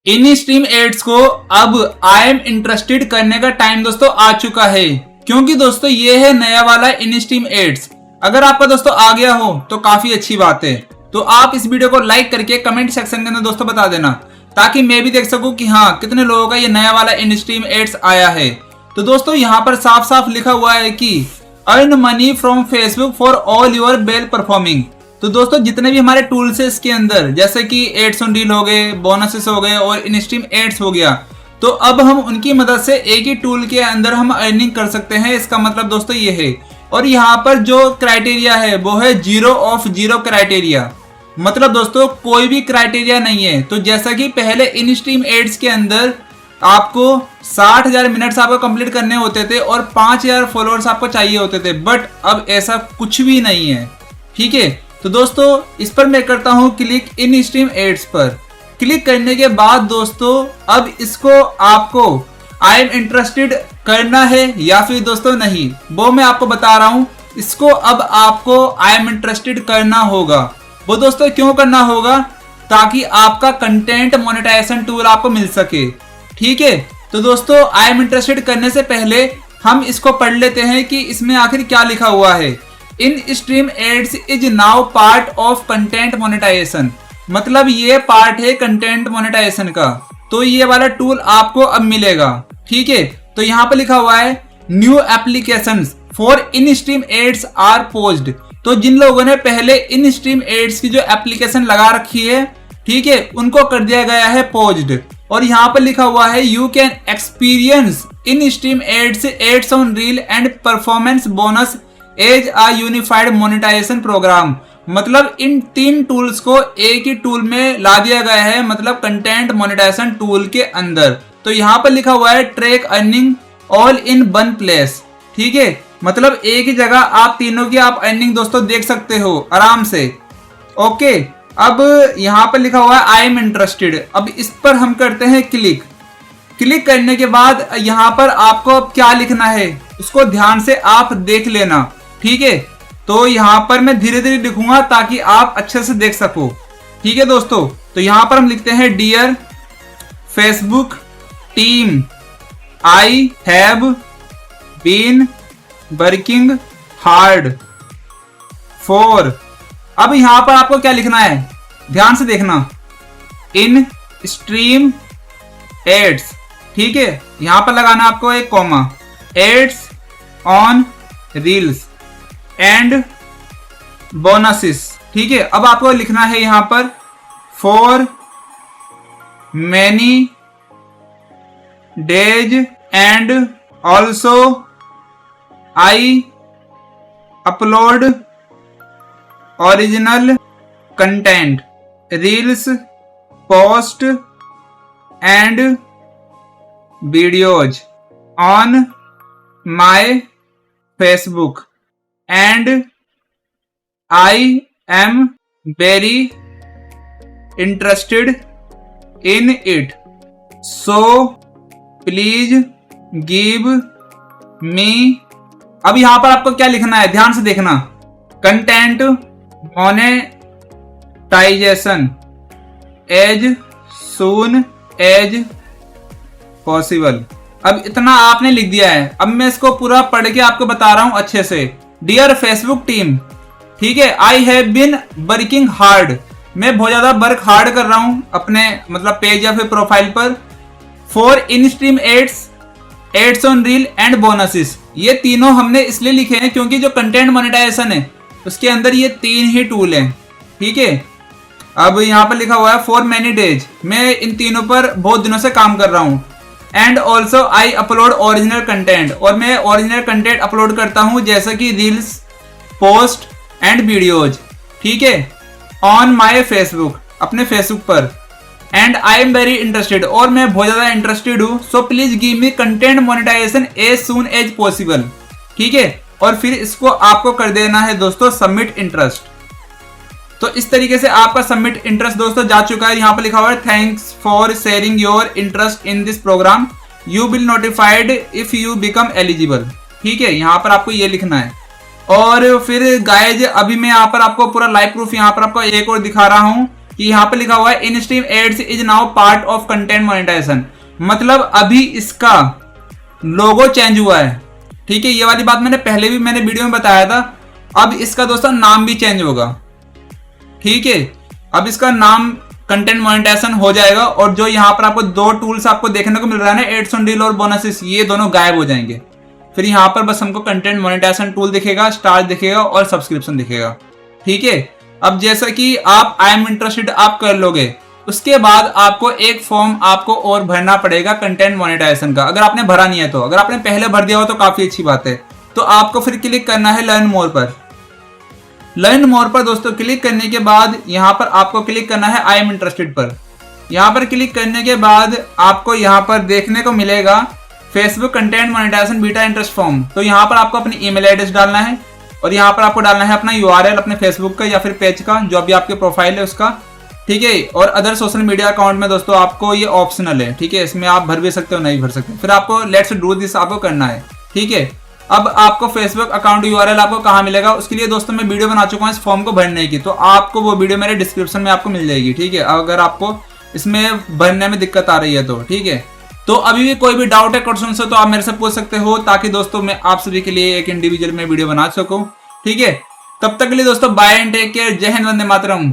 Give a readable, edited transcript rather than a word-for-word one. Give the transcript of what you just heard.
इन stream ads को अब I am interested करने का टाइम दोस्तों आ चुका है, क्योंकि दोस्तों ये है नया वाला इन स्ट्रीम एड्स। अगर आपका दोस्तों आ गया हो तो काफी अच्छी बात है। तो आप इस वीडियो को लाइक करके कमेंट सेक्शन के अंदर दोस्तों बता देना, ताकि मैं भी देख सकूं कि हाँ कितने लोगों का ये नया वाला इन स्ट्रीम एड्स आया है। तो दोस्तों यहाँ पर साफ साफ लिखा हुआ है कि earn money from Facebook for all your well performing. तो दोस्तों जितने भी हमारे टूल्स है इसके अंदर, जैसे कि एड्स ऑन डील हो गए, बोनसेस हो गए और इन स्ट्रीम एड्स हो गया, तो अब हम उनकी मदद से एक ही टूल के अंदर हम अर्निंग कर सकते हैं। इसका मतलब दोस्तों ये है। और यहाँ पर जो क्राइटेरिया है वो है 0 ऑफ 0 क्राइटेरिया, मतलब दोस्तों कोई भी क्राइटेरिया नहीं है। तो जैसा कि पहले इन स्ट्रीम एड्स के अंदर आपको 60,000 मिनट्स आपको कंप्लीट करने होते थे और 5,000 फॉलोअर्स आपको चाहिए होते थे, बट अब ऐसा कुछ भी नहीं है। ठीक है, तो दोस्तों इस पर मैं करता हूं क्लिक इन स्ट्रीम एड्स पर। क्लिक करने के बाद दोस्तों अब इसको आपको आई एम इंटरेस्टेड करना है या फिर दोस्तों नहीं, वो मैं आपको बता रहा हूं। इसको अब आपको आई एम इंटरेस्टेड करना होगा। वो दोस्तों क्यों करना होगा? ताकि आपका कंटेंट मोनेटाइजेशन टूल आपको मिल सके। ठीक है, तो दोस्तों आई एम इंटरेस्टेड करने से पहले हम इसको पढ़ लेते हैं कि इसमें आखिर क्या लिखा हुआ है। In stream ads is now part of content monetisation, मतलब ये पार्ट है कंटेंट मोनेटाइजेशन का। तो ये वाला टूल आपको अब मिलेगा। ठीक है, तो यहाँ पर लिखा हुआ है new applications for in stream ads are paused. तो जिन लोगों ने पहले इन स्ट्रीम एड्स की जो एप्लीकेशन लगा रखी है, ठीक है, उनको कर दिया गया है पोज्ड। और यहाँ पर लिखा हुआ है you can experience in stream ads, ads on reel and performance bonus as a unified monetisation programme. मतलब इन 3 टूल्स को एक ही टूल में ला दिया गया है, मतलब कंटेंट मोनेटाइजेशन टूल के अंदर। तो यहाँ पर लिखा हुआ है track earning all in one place. ठीक है, मतलब एक ही जगह आप तीनों की आप अर्निंग दोस्तों देख सकते हो आराम से। ओके, अब यहाँ पर लिखा हुआ है आई एम इंटरेस्टेड। अब इस पर हम करते हैं क्लिक। क्लिक करने के बाद यहाँ पर आपको अब क्या लिखना है उसको ध्यान से आप देख लेना। ठीक है, तो यहाँ पर मैं धीरे धीरे लिखूंगा ताकि आप अच्छे से देख सको। ठीक है दोस्तों, तो यहाँ पर हम लिखते हैं dear Facebook team, I have been working hard for. अब यहां पर आपको क्या लिखना है, ध्यान से देखना, इन स्ट्रीम एड्स। ठीक है, यहां पर लगाना आपको एक comma, ads on reels and bonuses. ठीक है, अब आपको लिखना है यहां पर for many days and also I upload original content, reels, post and videos on my Facebook and I am very interested in it, so please give me. अब यहां पर आपको क्या लिखना है, ध्यान से देखना, content monetisation as soon as possible. अब इतना आपने लिख दिया है। अब मैं इसको पूरा पढ़ के आपको बता रहा हूं अच्छे से। डियर फेसबुक टीम, ठीक है, I have been working hard, मैं बहुत ज्यादा वर्क हार्ड कर रहा हूं अपने मतलब पेज या फिर प्रोफाइल पर, for in stream ads, ads on reel and bonuses. ये तीनों हमने इसलिए लिखे हैं क्योंकि जो कंटेंट मोनेटाइजेशन है उसके अंदर ये 3 ही टूल हैं। ठीक है, अब यहाँ पर लिखा हुआ है फॉर मैनी डेज, मैं इन तीनों पर बहुत दिनों से काम कर रहा हूँ। And also I upload original content, और मैं ओरिजिनल कंटेंट अपलोड करता हूँ जैसे कि रील्स, पोस्ट एंड वीडियोज। ठीक है, ऑन माई फेसबुक, अपने फेसबुक पर। And I am very interested, और मैं बहुत ज्यादा इंटरेस्टेड हूँ, so please give me content monetisation as soon as possible. ठीक है, और फिर इसको आपको कर देना है दोस्तों सबमिट इंटरेस्ट। तो इस तरीके से आपका सबमिट इंटरेस्ट दोस्तों जा चुका है। यहाँ पर लिखा हुआ है thanks for sharing your interest in this programme, you will notified if you become eligible. ठीक है, यहाँ पर आपको ये लिखना है। और फिर गाइज अभी मैं यहाँ पर आपको पूरा लाइव प्रूफ यहाँ पर आपको एक और दिखा रहा हूँ कि यहाँ पे लिखा हुआ है in stream ads is now part of content monetisation, मतलब अभी इसका लोगो चेंज हुआ है। ठीक है, ये वाली बात मैंने पहले भी वीडियो में बताया था। अब इसका दोस्तों नाम भी चेंज होगा। ठीक है, अब इसका नाम कंटेंट मोनेटाइजेशन हो जाएगा और जो यहाँ पर आपको दो टूल्स आपको देखने को मिल रहा है ना, एड्स ऑन रील और बोनसेस, ये दोनों गायब हो जाएंगे। फिर यहाँ पर बस हमको कंटेंट मोनेटाइजेशन टूल दिखेगा, स्टार दिखेगा और सब्सक्रिप्शन दिखेगा। ठीक है, अब जैसा कि आप आई एम इंटरेस्टेड आप कर लोगे, उसके बाद आपको एक फॉर्म आपको और भरना पड़ेगा कंटेंट मोनेटाइजेशन का, अगर आपने भरा नहीं है तो। अगर आपने पहले भर दिया हो तो काफी अच्छी बात है। तो आपको फिर क्लिक करना है लर्न मोर पर। लर्न मोर पर दोस्तों क्लिक करने के बाद यहाँ पर आपको क्लिक करना है आई एम इंटरेस्टेड पर। यहाँ पर क्लिक करने के बाद आपको यहाँ पर देखने को मिलेगा Facebook content monetisation beta interest form. तो यहाँ पर आपको अपनी ईमेल एड्रेस डालना है और यहाँ पर आपको डालना है अपना यूआरएल अपने फेसबुक का या फिर पेज का, जो भी आपके प्रोफाइल है उसका। ठीक है, और अदर सोशल मीडिया अकाउंट में दोस्तों आपको ये ऑप्शनल है। ठीक है, इसमें आप भर भी सकते हो, नहीं भर सकते। फिर आपको लेट्स डू दिस आपको करना है। ठीक है, अब आपको फेसबुक अकाउंट यूआरएल आपको कहाँ मिलेगा, उसके लिए दोस्तों मैं वीडियो बना चुका हूँ इस फॉर्म को भरने की, तो आपको वो वीडियो मेरे डिस्क्रिप्शन में आपको मिल जाएगी। ठीक है, अगर आपको इसमें भरने में दिक्कत आ रही है तो। ठीक है, तो अभी भी कोई भी डाउट है, क्वेश्चन से, तो आप मेरे से पूछ सकते हो, ताकि दोस्तों मैं आप सभी के लिए एक इंडिविजुअल में वीडियो बना सकूं। ठीक है, तब तक के लिए दोस्तों बाय एंड टेक केयर। जय हिंद, वंदे मातरम।